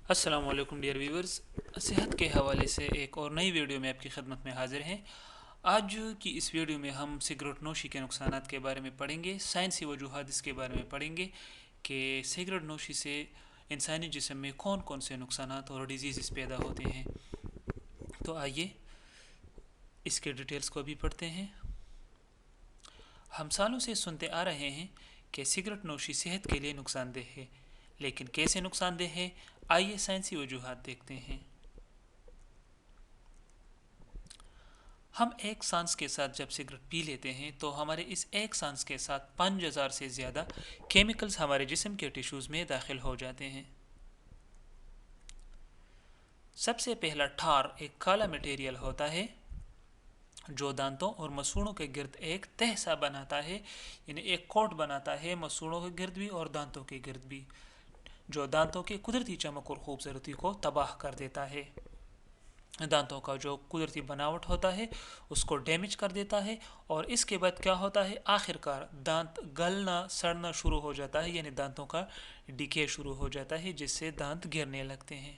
السلام علیکم dear viewers, صحت کے حوالے سے ایک اور نئی ویڈیو میں آپ کی خدمت میں حاضر ہیں۔ آج کی اس ویڈیو میں ہم سگریٹ نوشی کے نقصانات کے بارے میں پڑھیں گے، سائنسی وجوہات اس کے بارے میں پڑھیں گے کہ سگریٹ نوشی سے انسانی جسم میں کون کون سے نقصانات اور ڈیزیزز پیدا ہوتے ہیں۔ تو آئیے اس کے ڈیٹیلز کو بھی پڑھتے ہیں۔ ہم سالوں سے سنتے آ رہے ہیں کہ سگریٹ نوشی صحت کے لیے نقصان دہ ہے، لیکن کیسے نقصان دہ ہے؟ آئیے سائنسی وجوہات دیکھتے ہیں۔ ہم ایک سانس کے ساتھ جب سگریٹ پی لیتے ہیں تو ہمارے اس ایک سانس کے ساتھ 5000 سے زیادہ کیمیکلز ہمارے جسم کے ٹیشوز میں داخل ہو جاتے ہیں۔ سب سے پہلا ٹھار ایک کالا مٹیریل ہوتا ہے جو دانتوں اور مسوڑوں کے گرد ایک تہ سا بناتا ہے، یعنی ایک کوٹ بناتا ہے مسوڑوں کے گرد بھی اور دانتوں کے گرد بھی، جو دانتوں کے قدرتی چمک اور خوبصورتی کو تباہ کر دیتا ہے۔ دانتوں کا جو قدرتی بناوٹ ہوتا ہے اس کو ڈیمیج کر دیتا ہے، اور اس کے بعد کیا ہوتا ہے، آخر کار دانت گلنا سڑنا شروع ہو جاتا ہے، یعنی دانتوں کا ڈیکے شروع ہو جاتا ہے جس سے دانت گرنے لگتے ہیں۔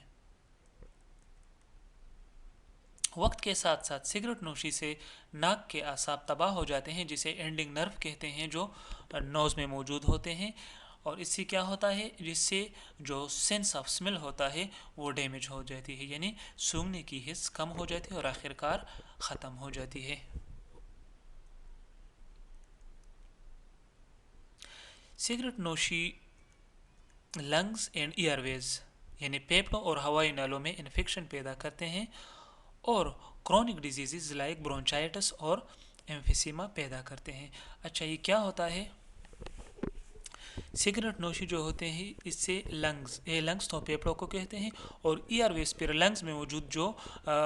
وقت کے ساتھ ساتھ سگریٹ نوشی سے ناک کے اعصاب تباہ ہو جاتے ہیں، جسے اینڈنگ نرو کہتے ہیں، جو نوز میں موجود ہوتے ہیں، اور اس سے کیا ہوتا ہے، جس سے جو سینس آف سمیل ہوتا ہے وہ ڈیمیج ہو جاتی ہے، یعنی سونگھنے کی حس کم ہو جاتی ہے اور آخر کار ختم ہو جاتی ہے۔ سگریٹ نوشی لنگز اینڈ ایئر ویز یعنی پھیپھڑوں اور ہوائی نالوں میں انفیکشن پیدا کرتے ہیں اور کرونک ڈیزیزز لائک برونچائٹس اور ایمفیسیما پیدا کرتے ہیں۔ اچھا، یہ کیا ہوتا ہے؟ سگریٹ نوشی جو ہوتے ہیں اس سے لنگز تو پھیپھڑوں کو کہتے ہیں، اور ایئر ویز پھر لنگز میں موجود جو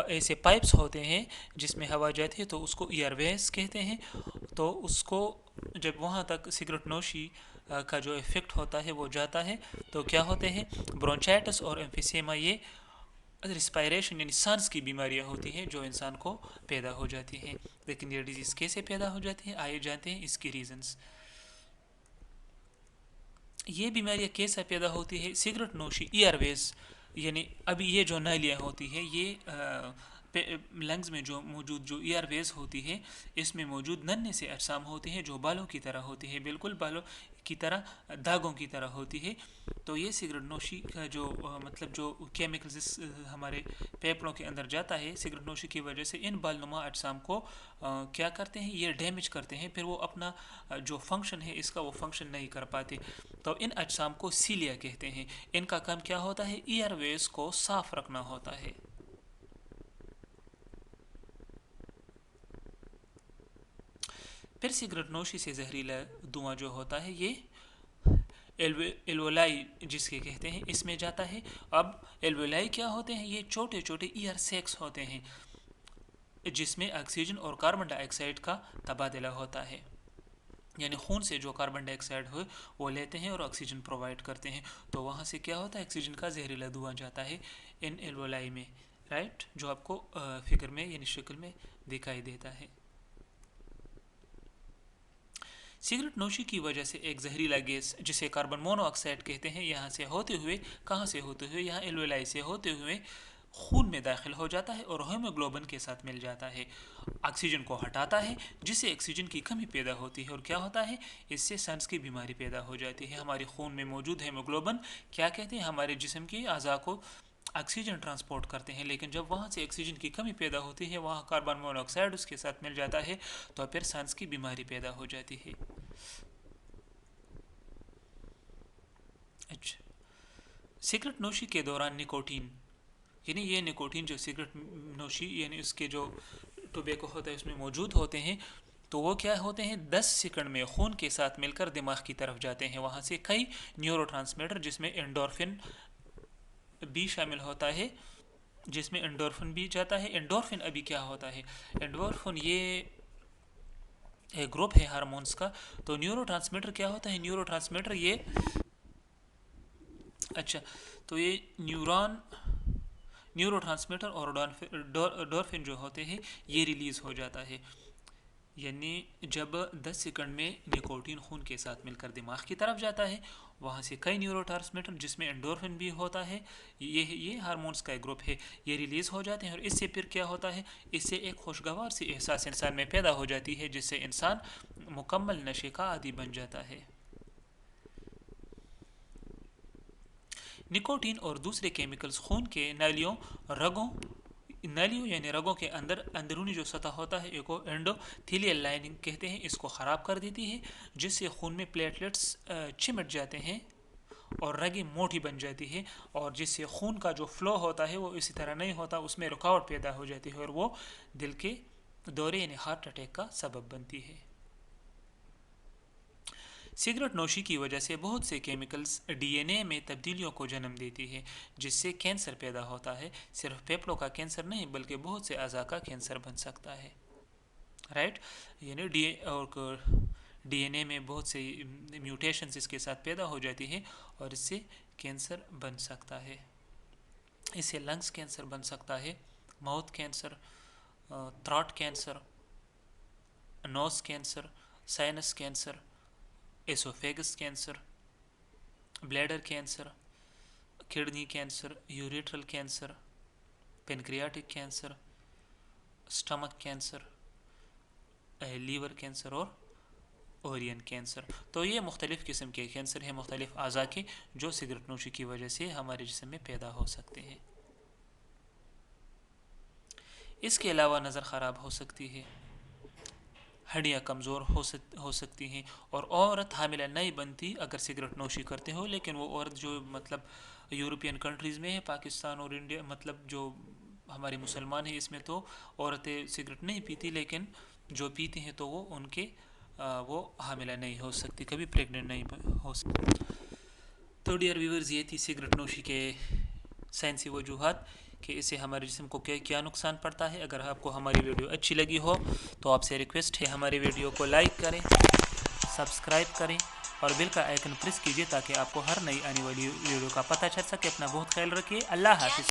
ایسے پائپس ہوتے ہیں جس میں ہوا جاتی ہے تو اس کو ایئر ویز کہتے ہیں۔ تو اس کو جب وہاں تک سگریٹ نوشی کا جو افیکٹ ہوتا ہے وہ جاتا ہے تو کیا ہوتے ہیں، برونچائٹس اور ایمفیسیما، یہ ریسپائریشن یعنی سانس کی بیماریاں ہوتی ہیں جو انسان کو پیدا ہو جاتی ہیں۔ لیکن یہ ڈیزیز کیسے پیدا ہو جاتی ہیں، آئے جانتے ہیں اس کی ریزنز۔ یہ بیماریاں کیسے پیدا ہوتی ہے؟ سگریٹ نوشی ایئر ویز یعنی ابھی یہ جو نالیاں ہوتی ہے، یہ لنگز میں جو موجود جو ایئر ویز ہوتی ہے اس میں موجود ننھے سے اجسام ہوتے ہیں جو بالوں کی طرح ہوتی ہے، بالکل بالوں کی طرح، داغوں کی طرح ہوتی ہے۔ تو یہ سگریٹ نوشی کا جو مطلب جو کیمیکلز ہمارے پھیپھڑوں کے اندر جاتا ہے سگریٹ نوشی کی وجہ سے، ان بال نما اجسام کو کیا کرتے ہیں، یہ ڈیمیج کرتے ہیں، پھر وہ اپنا جو فنکشن ہے اس کا وہ فنکشن نہیں کر پاتے۔ تو ان اجسام کو سیلیا کہتے ہیں۔ ان کا کام کیا ہوتا ہے، ایئر ویز کو صاف رکھنا ہوتا ہے۔ پھر سگریٹ نوشی سے زہریلا دھواں جو ہوتا ہے یہ ایلولائی جس کے کہتے ہیں اس میں جاتا ہے۔ اب ایلولائی کیا ہوتے ہیں، یہ چھوٹے چھوٹے ایئر سیکس ہوتے ہیں جس میں آکسیجن اور کاربن ڈائی آکسائڈ کا تبادلہ ہوتا ہے، یعنی خون سے جو کاربن ڈائی آکسائڈ ہو وہ لیتے ہیں اور آکسیجن پرووائڈ کرتے ہیں، تو وہاں سے کیا ہوتا ہے، آکسیجن کا زہریلا دھواں جاتا ہے ان ایلولائی میں، رائٹ، جو آپ کو فگر میں یعنی شکل میں دکھائی دیتا ہے۔ سگریٹ نوشی کی وجہ سے ایک زہریلا گیس جسے کاربن مونو آکسائڈ کہتے ہیں، یہاں سے ہوتے ہوئے، کہاں سے ہوتے ہوئے، یہاں ایلولائی سے ہوتے ہوئے خون میں داخل ہو جاتا ہے اور ہیموگلوبن کے ساتھ مل جاتا ہے، آکسیجن کو ہٹاتا ہے جس سے آکسیجن کی کمی پیدا ہوتی ہے، اور کیا ہوتا ہے، اس سے سانس کی بیماری پیدا ہو جاتی ہے۔ ہمارے خون میں موجود ہیموگلوبن کیا کہتے ہیں، ہمارے جسم کے اعضاء کو آکسیجن ٹرانسپورٹ کرتے ہیں، لیکن جب وہاں سے آکسیجن کی کمی پیدا ہوتی ہے، وہاں کاربن مونو آکسائڈ اس کے ساتھ مل جاتا ہے، تو پھر سانس کی بیماری پیدا ہو جاتی ہے۔ اچھا، سگریٹ نوشی کے دوران نکوٹین یعنی یہ نکوٹین جو سگریٹ نوشی یعنی اس کے جو ٹوبیکو ہوتا ہے اس میں موجود ہوتے ہیں، تو وہ کیا ہوتے ہیں، 10 سیکنڈ میں خون کے ساتھ مل کر دماغ کی طرف جاتے ہیں، وہاں سے کئی نیورو ٹرانسمیٹر جس میں انڈورفن بھی شامل ہوتا ہے، جس میں انڈورفن بھی جاتا ہے۔ انڈورفن ابھی کیا ہوتا ہے، انڈورفن یہ ایک گروپ ہے ہارمونز کا۔ تو نیورو ٹرانسمیٹر کیا ہوتا ہے، نیورو ٹرانسمیٹر یہ اچھا، تو یہ نیورو ٹرانسمیٹر اور ڈورفن جو ہوتے ہیں یہ ریلیز ہو جاتا ہے۔ یعنی جب 10 سیکنڈ میں نکوٹین خون کے ساتھ مل کر دماغ کی طرف جاتا ہے، وہاں سے کئی نیورو ٹرانسمیٹر جس میں انڈورفن بھی ہوتا ہے، یہ ہارمونز کا ایک گروپ ہے، یہ ریلیز ہو جاتے ہیں، اور اس سے پھر کیا ہوتا ہے، اس سے ایک خوشگوار سی احساس انسان میں پیدا ہو جاتی ہے، جس سے انسان مکمل نشے کا عادی بن جاتا ہے۔ نکوٹین اور دوسرے کیمیکلز خون کے نالیوں یعنی رگوں کے اندرونی جو سطح ہوتا ہے، ایک اینڈوتھیلیل لائننگ کہتے ہیں، اس کو خراب کر دیتی ہے، جس سے خون میں پلیٹلیٹس چمٹ جاتے ہیں اور رگیں موٹی بن جاتی ہے، اور جس سے خون کا جو فلو ہوتا ہے وہ اسی طرح نہیں ہوتا، اس میں رکاوٹ پیدا ہو جاتی ہے، اور وہ دل کے دورے یعنی ہارٹ اٹیک کا سبب بنتی ہے۔ سگریٹ نوشی کی وجہ سے بہت سے کیمیکلز ڈی این اے میں تبدیلیوں کو جنم دیتی ہے، جس سے کینسر پیدا ہوتا ہے، صرف پھیپھڑوں کا کینسر نہیں بلکہ بہت سے اعضاء کا کینسر بن سکتا ہے، رائٹ؟ یعنی ڈی این اے میں بہت سے میوٹیشنز اس کے ساتھ پیدا ہو جاتی ہے، اور اس سے کینسر بن سکتا ہے، اس سے لنگز کینسر بن سکتا ہے، mouth cancer, throat cancer, nose cancer, sinus cancer, oesophagus cancer, bladder cancer, kidney cancer, ureteral cancer, pancreatic cancer, stomach cancer, liver cancer اور اوورین کینسر۔ تو یہ مختلف قسم کے کینسر ہیں مختلف اعضاء کے، جو سگریٹ نوشی کی وجہ سے ہمارے جسم میں پیدا ہو سکتے ہیں۔ اس کے علاوہ نظر خراب ہو سکتی ہے، ہڈیاں کمزور ہو سکتی ہیں، اور عورت حاملہ نہیں بنتی اگر سگریٹ نوشی کرتے ہو، لیکن وہ عورت جو یورپین کنٹریز میں ہے، پاکستان اور انڈیا جو ہمارے مسلمان ہیں، اس میں تو عورتیں سگریٹ نہیں پیتی، لیکن جو پیتی ہیں تو وہ حاملہ نہیں ہو سکتی، کبھی پریگننٹ نہیں ہو سکتی۔ تو ڈیئر ویورز، یہ تھی سگریٹ نوشی کے سائنسی وجوہات کہ اسے ہمارے جسم کو کیا نقصان پڑتا ہے۔ اگر آپ کو ہماری ویڈیو اچھی لگی ہو تو آپ سے ریکویسٹ ہے ہماری ویڈیو کو لائک کریں، سبسکرائب کریں اور بیل کا آئیکن پریس کیجیے تاکہ آپ کو ہر نئی آنے والی ویڈیو کا پتہ چل سکے۔ اپنا بہت خیال رکھیے، اللہ حافظ۔